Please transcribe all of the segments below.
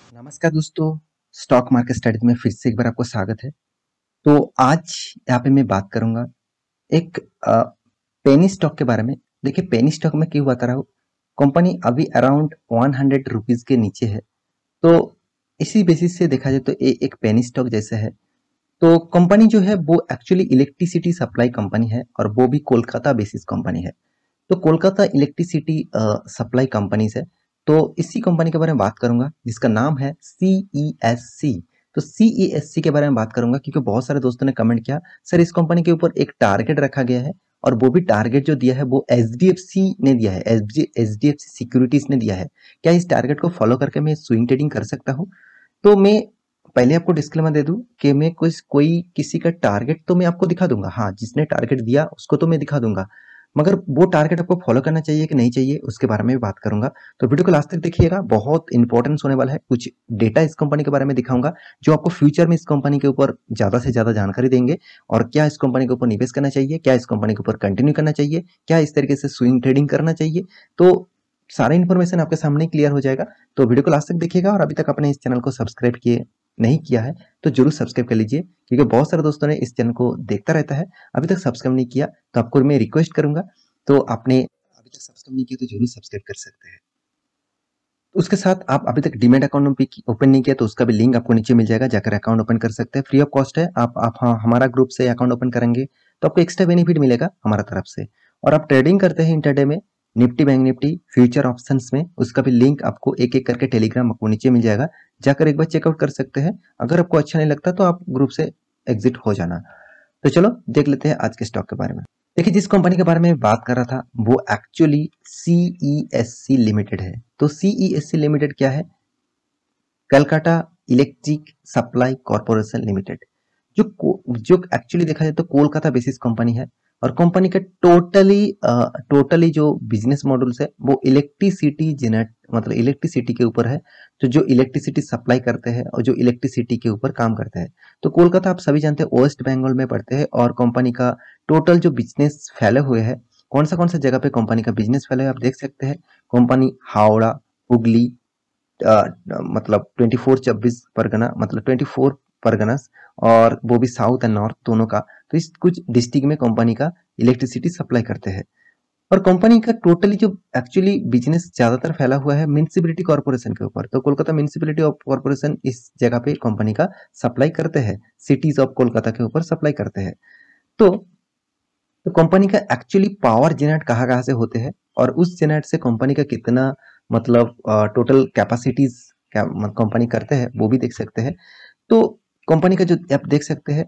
नमस्कार दोस्तों, stock market studies में फिर से एक बार आपको स्वागत है। तो आज यहाँ पे मैं बात करूंगा एक पेनी स्टॉक के बारे में। देखिए, पेनी स्टॉक में क्यों बता रहा हूँ, कंपनी अभी अराउंड 100 रुपीज के नीचे है। तो इसी बेसिस से देखा जाए तो ये एक पेनी स्टॉक जैसा है। तो कंपनी जो है वो एक्चुअली इलेक्ट्रिसिटी सप्लाई कंपनी है और वो भी कोलकाता बेसिस कंपनी है। तो कोलकाता इलेक्ट्रिसिटी सप्लाई कंपनीज है। तो इसी कंपनी के बारे में बात करूंगा जिसका नाम है CESC। तो CESC के बारे में बात करूंगा क्योंकि बहुत सारे दोस्तों ने कमेंट किया, सर इस कंपनी के ऊपर एक टारगेट रखा गया है और वो भी टारगेट जो दिया है वो HDFC ने दिया है, HDFC सिक्योरिटीज ने दिया है। क्या इस टारगेट को फॉलो करके मैं स्विंग ट्रेडिंग कर सकता हूँ? तो मैं पहले आपको डिस्क्लेमर दे दूं कि मैं कोई किसी का टारगेट तो मैं आपको दिखा दूंगा, हाँ जिसने टारगेट दिया उसको तो मैं दिखा दूंगा, मगर वो टारगेट आपको फॉलो करना चाहिए कि नहीं चाहिए उसके बारे में भी बात करूंगा। तो वीडियो को लास्ट तक देखिएगा, बहुत इंपॉर्टेंट होने वाला है। कुछ डेटा इस कंपनी के बारे में दिखाऊंगा जो आपको फ्यूचर में इस कंपनी के ऊपर ज्यादा से ज्यादा जानकारी देंगे और क्या इस कंपनी के ऊपर निवेश करना चाहिए, क्या इस कंपनी के ऊपर कंटिन्यू करना चाहिए, क्या इस तरीके से स्विंग ट्रेडिंग करना चाहिए। तो सारा इन्फॉर्मेशन आपके सामने क्लियर हो जाएगा। तो वीडियो को लास्ट तक देखिएगा और अभी तक आपने इस चैनल को सब्सक्राइब किए नहीं किया है तो जरूर सब्सक्राइब कर लीजिए, क्योंकि बहुत सारे दोस्तों ने इस चैनल को देखता रहता है, अभी तक सब्सक्राइब नहीं किया। तो आपको मैं रिक्वेस्ट करूंगा, तो आपने अभी तक सब्सक्राइब नहीं किया तो जरूर सब्सक्राइब कर सकते हैं। तो उसके साथ आप अभी तक डीमैट अकाउंट ओपन नहीं किया तो उसका भी लिंक आपको नीचे मिल जाएगा, जाकर अकाउंट ओपन कर सकते हैं, फ्री ऑफ कॉस्ट है। आप हाँ, हमारा ग्रुप से अकाउंट ओपन करेंगे तो आपको एक्स्ट्रा बेनिफिट मिलेगा हमारा तरफ से। और आप ट्रेडिंग करते हैं इंटरडे में, Nifty bank Nifty future options में, उसका भी लिंक आपको एक एक करके टेलीग्राम आपको नीचे मिल जाएगा, जाकर एक बार चेकआउट कर सकते हैं। अगर आपको अच्छा नहीं लगता तो आप ग्रुप से एग्जिट हो जाना। तो चलो देख लेते हैं आज के स्टॉक के बारे में। देखिए, जिस कंपनी के बारे में बात कर रहा था वो एक्चुअली CESC लिमिटेड है। तो CESC लिमिटेड क्या है? Calcutta electric supply corporation limited, जो एक्चुअली देखा जाए तो कोलकाता बेसिस कंपनी है। और कंपनी का टोटली जो बिजनेस मॉडल्स है वो इलेक्ट्रिसिटी जनरेट मतलब इलेक्ट्रिसिटी के ऊपर है। तो जो इलेक्ट्रिसिटी सप्लाई करते हैं और जो इलेक्ट्रिसिटी के ऊपर काम करते हैं। तो कोलकाता आप सभी जानते हैं वेस्ट बंगाल में पड़ते हैं और कंपनी का टोटल जो बिजनेस फैले हुए हैं, कौन सा जगह पे कंपनी का बिजनेस फैले है आप देख सकते हैं। कंपनी हावड़ा, हुगली, मतलब 24 24 परगना, मतलब 24 परगनास, और वो भी साउथ एंड नॉर्थ दोनों का। तो इस कुछ डिस्ट्रिक्ट में कंपनी का इलेक्ट्रिसिटी सप्लाई करते हैं। और कंपनी का टोटली जो एक्चुअली बिजनेस ज्यादातर फैला हुआ है म्यूनिसिपैलिटी कॉर्पोरेशन के ऊपर। तो कोलकाता म्यूनिसिपैलिटी ऑफ कॉर्पोरेशन इस जगह पे कंपनी का सप्लाई करते हैं, सिटीज ऑफ कोलकाता के ऊपर सप्लाई करते हैं। तो कंपनी का एक्चुअली पावर जनरेट कहाँ से होते हैं और उस जनरेट से कंपनी का कितना मतलब टोटल कैपेसिटीज क्या कंपनी करते हैं वो भी देख सकते हैं। तो कंपनी का जो आप देख सकते हैं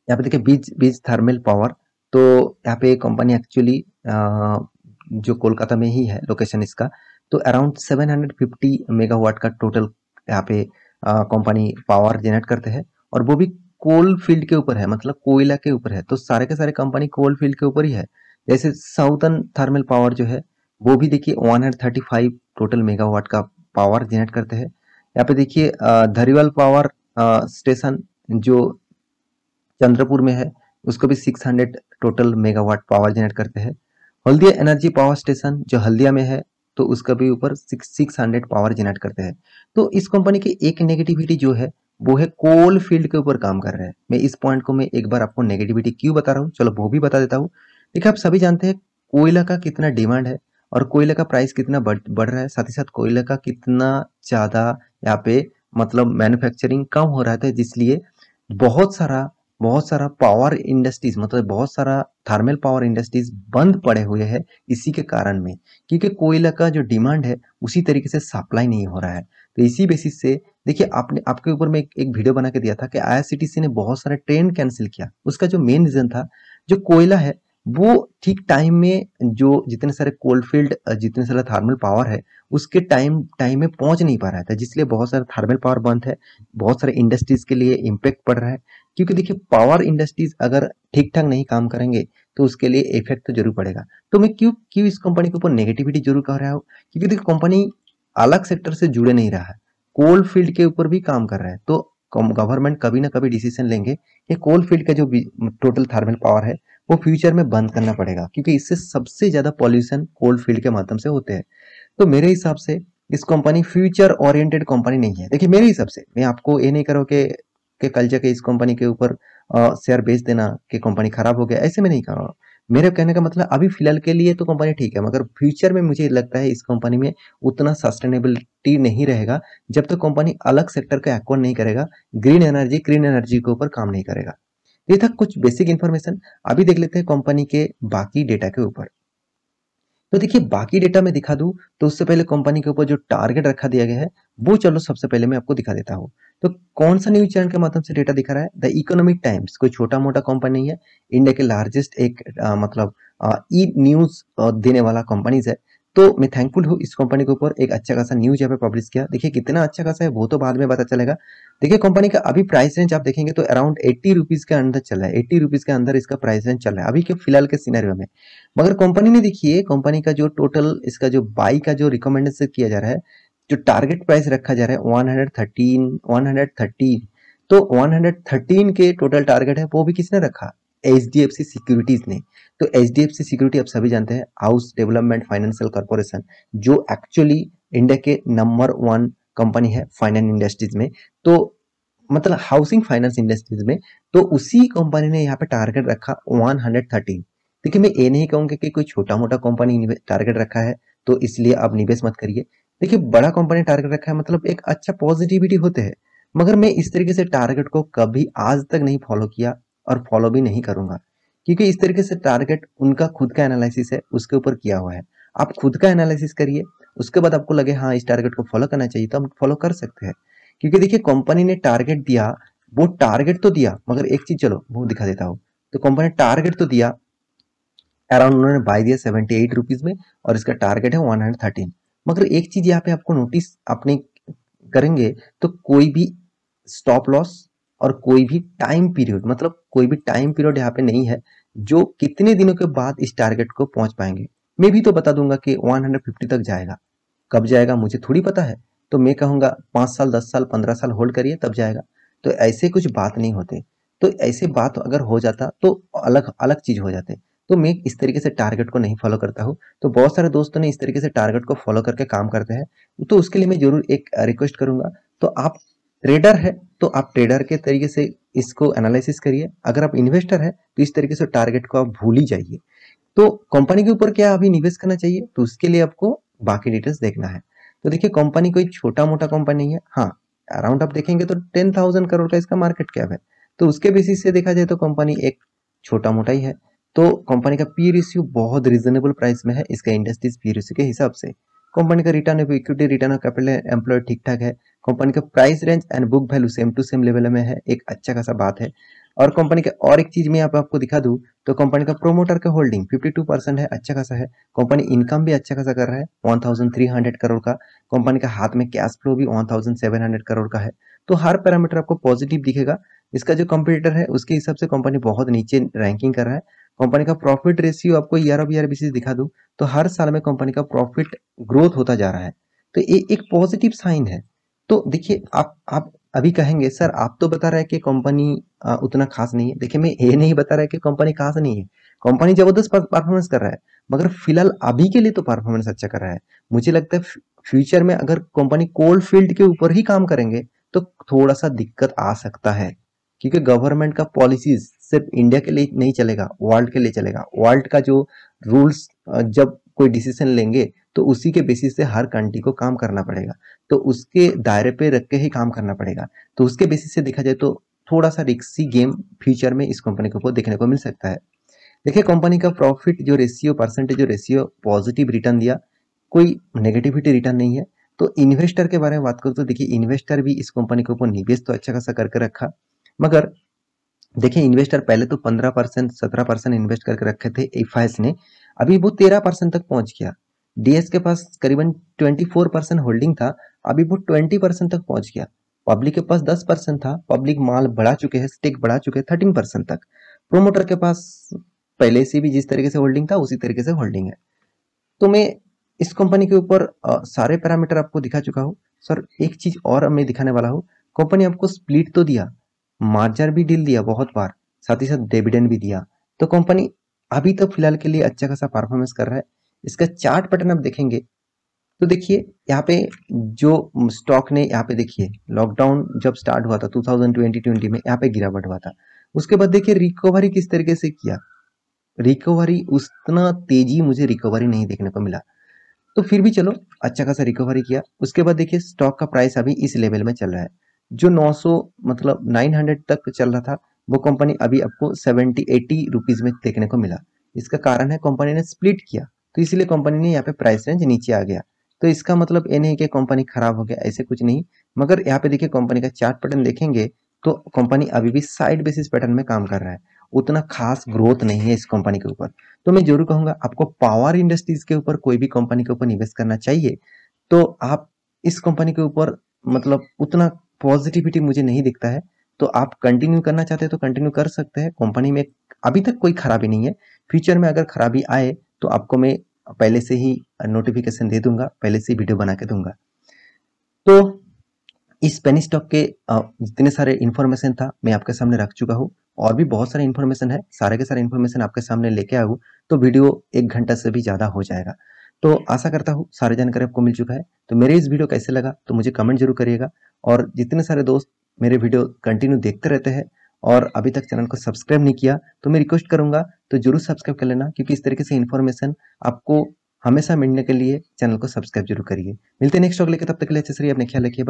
यहाँ पे देखिए, बीज बीज थर्मल पावर। तो यहाँ पे कंपनी एक्चुअली जो कोलकाता में ही है लोकेशन इसका। तो अराउंड 750 मेगावाट का टोटल यहाँ पे कंपनी पावर जनरेट करते हैं और वो भी कोल फील्ड के ऊपर है, मतलब कोयला के ऊपर है। तो सारे के सारे कंपनी कोल फील्ड के ऊपर ही है। जैसे साउथर्न थर्मल पावर जो है वो भी देखिए 135 टोटल मेगावाट का पावर जनरेट करते हैं। यहाँ पे देखिए धरीवाल पावर स्टेशन जो चंद्रपुर में है, उसको भी 600 टोटल मेगावाट पावर जनरेट करते हैं। हल्दिया एनर्जी पावर स्टेशन जो हल्दिया में है, तो उसका भी ऊपर 600 पावर जनरेट करते हैं। तो इस कंपनी की एक नेगेटिविटी जो है वो है कोल फील्ड के ऊपर काम कर रहा है। मैं इस पॉइंट को मैं एक बार आपको नेगेटिविटी क्यों बता रहा हूँ, चलो वो भी बता देता हूँ। देखिए, आप सभी जानते हैं कोयला का कितना डिमांड है और कोयला का प्राइस कितना बढ़ रहा है, साथ ही साथ कोयला का कितना ज्यादा यहाँ पे मतलब मैन्युफैक्चरिंग कम हो रहा था, जिसलिए बहुत सारा बहुत सारा पावर इंडस्ट्रीज, मतलब बहुत सारा थर्मल पावर इंडस्ट्रीज बंद पड़े हुए हैं इसी के कारण में, क्योंकि कोयला का जो डिमांड है उसी तरीके से सप्लाई नहीं हो रहा है। तो इसी बेसिस से देखिए, आपने आपके ऊपर में एक वीडियो बना के दिया था कि IRCTC ने बहुत सारे ट्रेन कैंसिल किया। उसका जो मेन रीजन था, जो कोयला है वो ठीक टाइम में, जो जितने सारे कोलफील्ड जितने सारे थर्मल पावर है उसके टाइम टाइम में पहुंच नहीं पा रहा था, जिसलिए बहुत सारे थर्मल पावर बंद है, बहुत सारे इंडस्ट्रीज के लिए इम्पेक्ट पड़ रहा है। क्योंकि देखिए, पावर इंडस्ट्रीज अगर ठीक ठाक नहीं काम करेंगे तो उसके लिए इफेक्ट तो जरूर पड़ेगा। तो मैं क्यों क्यों इस कंपनी के ऊपर नेगेटिविटी जरूर कह रहा हूँ, क्योंकि देखिए कंपनी अलग सेक्टर से जुड़े नहीं रहा है, कोल फील्ड के ऊपर भी काम कर रहा है। तो गवर्नमेंट कभी ना कभी डिसीजन लेंगे कि कोल फील्ड का जो टोटल थर्मल पावर है वो फ्यूचर में बंद करना पड़ेगा, क्योंकि इससे सबसे ज्यादा पॉल्यूशन कोल फील्ड के माध्यम से होते हैं। तो मेरे हिसाब से इस कंपनी फ्यूचर ओरिएंटेड कंपनी नहीं है। देखिए मेरे हिसाब से, मैं आपको ये नहीं करो कि कल जाके इस कंपनी के ऊपर शेयर बेच देना कि कंपनी खराब हो गया, ऐसे में नहीं कर रहा हूँ। मेरे कहने का मतलब अभी फिलहाल के लिए तो कंपनी ठीक है, मगर फ्यूचर में मुझे लगता है इस कंपनी में उतना सस्टेनेबिलिटी नहीं रहेगा जब तक कंपनी अलग सेक्टर का एक्वायर नहीं करेगा, ग्रीन एनर्जी के ऊपर काम नहीं करेगा। ये था कुछ बेसिक इन्फॉर्मेशन। अभी देख लेते हैं कंपनी के बाकी डेटा के ऊपर। तो देखिए बाकी डेटा में दिखा दूं तो उससे पहले कंपनी के ऊपर जो टारगेट रखा दिया गया है वो चलो सबसे पहले मैं आपको दिखा देता हूँ। तो कौन सा न्यूज चैनल के माध्यम से डेटा दिखा रहा है? द इकोनॉमिक टाइम्स, कोई छोटा मोटा कंपनी नहीं है, इंडिया के लार्जेस्ट एक मतलब ई न्यूज देने वाला कंपनीज है। तो मैं थैंकफुल हूँ इस कंपनी के ऊपर एक अच्छा खासा न्यूज यहाँ पे पब्लिश किया। देखिए कितना अच्छा खासा है वो तो बाद में पता चलेगा। देखिए कंपनी का अभी प्राइस रेंज आप देखेंगे तो अराउंड 80 रुपीज के अंदर चल रहा है, 80 रुपीज के अंदर इसका प्राइस रेंज चल रहा है अभी के फिलहाल के सिनेरियो में। मगर कंपनी ने देखिए, कंपनी का जो टोटल इसका जो बाई का जो रिकमेंडेशन किया जा रहा है, जो टारगेट प्राइस रखा जा रहा है 113 तो 113 के टोटल टारगेट है वो भी किसने रखा? HDFC सिक्योरिटीज ने। तो HDFC सिक्योरिटी आप सभी जानते हैं हाउस डेवलपमेंट फाइनेंशियल कॉर्पोरेशन, जो एक्चुअली इंडिया के नंबर 1 कंपनी है फाइनेंस इंडस्ट्रीज में, तो मतलब हाउसिंग फाइनेंस इंडस्ट्रीज में। तो उसी कंपनी ने यहाँ पे टारगेट रखा 113। देखिए मैं ये नहीं कहूंगा कि कोई छोटा मोटा कंपनी टारगेट रखा है तो इसलिए आप निवेश मत करिए। देखिए बड़ा कंपनी टारगेट रखा है मतलब एक अच्छा पॉजिटिविटी होते हैं, मगर मैं इस तरीके से टारगेट को कभी आज तक नहीं फॉलो किया और फॉलो भी नहीं करूंगा, क्योंकि इस तरीके से टारगेट उनका खुद का एनालिसिस है उसके ऊपर किया हुआ है। आप खुद का एनालिसिस करिए, उसके बाद आपको लगे हाँ इस टारगेट को फॉलो करना चाहिए तो हम फॉलो कर सकते हैं। क्योंकि देखिए कंपनी ने टारगेट दिया, वो टारगेट तो दिया, मगर एक चीज चलो वो दिखा देता हूँ। तो कंपनी ने टारगेट तो दिया, अराउंड उन्होंने बाय दिया 78 रुपीज में और इसका टारगेट है 113। मगर एक चीज यहाँ पे आपको नोटिस अपने करेंगे तो कोई भी स्टॉप लॉस और कोई भी टाइम पीरियड, मतलब कोई भी टाइम पीरियड यहाँ पे नहीं है जो कितने दिनों के बाद इस टारगेट को पहुंच पाएंगे। मैं भी तो बता दूंगा कि 150 तक जाएगा, कब जाएगा मुझे थोड़ी पता है। तो मैं कहूंगा 5 साल 10 साल 15 साल होल्ड करिए तब जाएगा। तो ऐसे कुछ बात नहीं होते। तो ऐसे बात अगर हो जाता तो अलग अलग चीज हो जाते। तो मैं इस तरीके से टारगेट को नहीं फॉलो करता हूँ। तो बहुत सारे दोस्तों ने इस तरीके से टारगेट को फॉलो करके काम करते हैं, तो उसके लिए मैं जरूर एक रिक्वेस्ट करूंगा। तो आप ट्रेडर है तो आप ट्रेडर के तरीके से इसको एनालिसिस करिए, अगर आप इन्वेस्टर है तो इस तरीके से टारगेट को आप भूल ही जाइए। तो कंपनी के ऊपर क्या अभी निवेश करना चाहिए तो उसके लिए आपको बाकी डिटेल्स देखना है। तो देखिए कंपनी कोई छोटा मोटा कंपनी नहीं है, हाँ अराउंड आप देखेंगे तो 10,000 करोड़ का इसका मार्केट कैप है। तो उसके बेसिस से देखा जाए तो कंपनी एक छोटा मोटा ही है। तो कंपनी का पी रेशियो बहुत रिजनेबल प्राइस में है इसका इंडस्ट्रीज पी रेशियो के हिसाब से। कंपनी का return of equity, return of capital employed ठीक ठाक है। कंपनी का price range and book value same to same level में है, एक अच्छा खासा बात है। और कंपनी का और एक चीज मैं यहाँ पे आपको दिखा दूं तो कंपनी का प्रोमोटर का होल्डिंग 52% है, अच्छा खासा है। कंपनी इनकम भी अच्छा खासा कर रहा है 1300 करोड़ का। कंपनी का हाथ में कैश फ्लो भी 1700 करोड़ का है। तो हर पैरामीटर आपको पॉजिटिव दिखेगा। इसका जो कंपटीटर है उसके हिसाब से कंपनी बहुत नीचे रैंकिंग कर रहा है। कंपनी का प्रॉफिट रेशियो आपको ईयर ऑफ ईयर बेसिस दिखा दूं तो हर साल में कंपनी का प्रॉफिट ग्रोथ होता जा रहा है। तो ये एक पॉजिटिव साइन है। तो देखिए आप अभी कहेंगे सर आप तो बता रहे हैं कि कंपनी उतना खास नहीं है। देखिए मैं ये नहीं बता रहा कि कंपनी खास नहीं है, कंपनी जबरदस्त परफॉर्मेंस कर रहा है, मगर फिलहाल अभी के लिए तो परफॉर्मेंस अच्छा कर रहा है। मुझे लगता है फ्यूचर में अगर कंपनी कोल फील्ड के ऊपर ही काम करेंगे तो थोड़ा सा दिक्कत आ सकता है, क्योंकि गवर्नमेंट का पॉलिसीज सिर्फ इंडिया के लिए नहीं चलेगा, वर्ल्ड के लिए चलेगा। वर्ल्ड का जो रूल्स जब कोई डिसीजन लेंगे तो उसी के बेसिस से हर कंट्री को काम करना पड़ेगा, तो उसके दायरे पे रख के ही काम करना पड़ेगा। तो उसके बेसिस से देखा जाए तो थोड़ा सा रिक्सी गेम फ्यूचर में इस कंपनी को देखने को मिल सकता है। देखिए कंपनी का प्रॉफिट जो रेशियो, परसेंटेज जो रेशियो पॉजिटिव रिटर्न दिया, कोई नेगेटिविटी रिटर्न नहीं है। तो इन्वेस्टर के बारे में बात करूँ तो देखिए इन्वेस्टर भी इस कंपनी के ऊपर निवेश तो अच्छा खासा करके रखा, मगर देखिए इन्वेस्टर पहले तो 15% 17% इन्वेस्ट करके रखे थे एफआईएस ने, अभी वो 13% तक पहुंच गया। डीएस के पास करीबन 24% होल्डिंग था, अभी वो 20% तक पहुंच गया। पब्लिक के पास 10% था, पब्लिक माल बढ़ा चुके हैं, स्टेक बढ़ा चुके हैं 13% तक। प्रोमोटर के पास पहले से भी जिस तरीके से होल्डिंग था उसी तरीके से होल्डिंग है। तो मैं इस कंपनी के ऊपर सारे पैरामीटर आपको दिखा चुका हूँ। सर एक चीज और मैं दिखाने वाला हूँ, कंपनी आपको स्प्लिट तो दिया, मार्जर भी डील दिया बहुत बार, साथ ही साथ डिविडेंड भी दिया। तो कंपनी अभी तो फिलहाल के लिए अच्छा खासा परफॉर्मेंस कर रहा है। इसका चार्ट पैटर्न आप देखेंगे तो देखिए यहाँ पे जो स्टॉक ने यहाँ पे देखिए लॉकडाउन जब स्टार्ट हुआ था 2020 में यहाँ पे गिरावट हुआ था। उसके बाद देखिए रिकवरी किस तरीके से किया, रिकवरी उतना तेजी मुझे रिकवरी नहीं देखने को मिला। तो फिर भी चलो अच्छा खासा रिकवरी किया। उसके बाद देखिए स्टॉक का प्राइस अभी इस लेवल में चल रहा है, जो 900 मतलब 900 तक चल रहा था, वो कंपनी अभी आपको 70-80 रुपीज में देखने को मिला। इसका कारण है कंपनी ने स्प्लिट किया, तो इसीलिए कंपनी ने यहाँ पे प्राइस रेंज नीचे आ गया। तो इसका मतलब ये नहीं कि कंपनी खराब हो गया, ऐसे कुछ नहीं। मगर यहाँ पे देखिए कंपनी का चार्ट पैटर्न देखेंगे तो कंपनी अभी भी साइड बेसिस पैटर्न में काम कर रहा है, उतना खास ग्रोथ नहीं है इस कंपनी के ऊपर। तो मैं जरूर कहूंगा आपको पावर इंडस्ट्रीज के ऊपर कोई भी कंपनी के ऊपर निवेश करना चाहिए। तो आप इस कंपनी के ऊपर मतलब उतना पॉजिटिविटी मुझे नहीं दिखता है। तो आप कंटिन्यू करना चाहते हैं तो कंटिन्यू कर सकते हैं, कंपनी में अभी तक कोई खराबी नहीं है। फ्यूचर में अगर खराबी आए तो आपको मैं पहले से ही नोटिफिकेशन दे दूंगा, पहले से ही वीडियो बना के दूंगा। तो इस पेनी स्टॉक के जितने सारे इन्फॉर्मेशन था मैं आपके सामने रख चुका हूँ, और भी बहुत सारे इन्फॉर्मेशन है, सारे के सारे इन्फॉर्मेशन आपके सामने लेके आऊँ तो वीडियो 1 घंटा से भी ज़्यादा हो जाएगा। तो आशा करता हूँ सारी जानकारी आपको मिल चुका है। तो मेरे इस वीडियो कैसे लगा तो मुझे कमेंट जरूर करिएगा, और जितने सारे दोस्त मेरे वीडियो कंटिन्यू देखते रहते हैं और अभी तक चैनल को सब्सक्राइब नहीं किया तो मैं रिक्वेस्ट करूंगा तो जरूर सब्सक्राइब कर लेना, क्योंकि इस तरीके से इन्फॉर्मेशन आपको हमेशा मिलने के लिए चैनल को सब्सक्राइब जरूर करिए। मिलते हैं नेक्स्ट व्लॉग लेकर, तब तक के लिए अच्छे से रहिए, अपने ख्याल रखिए।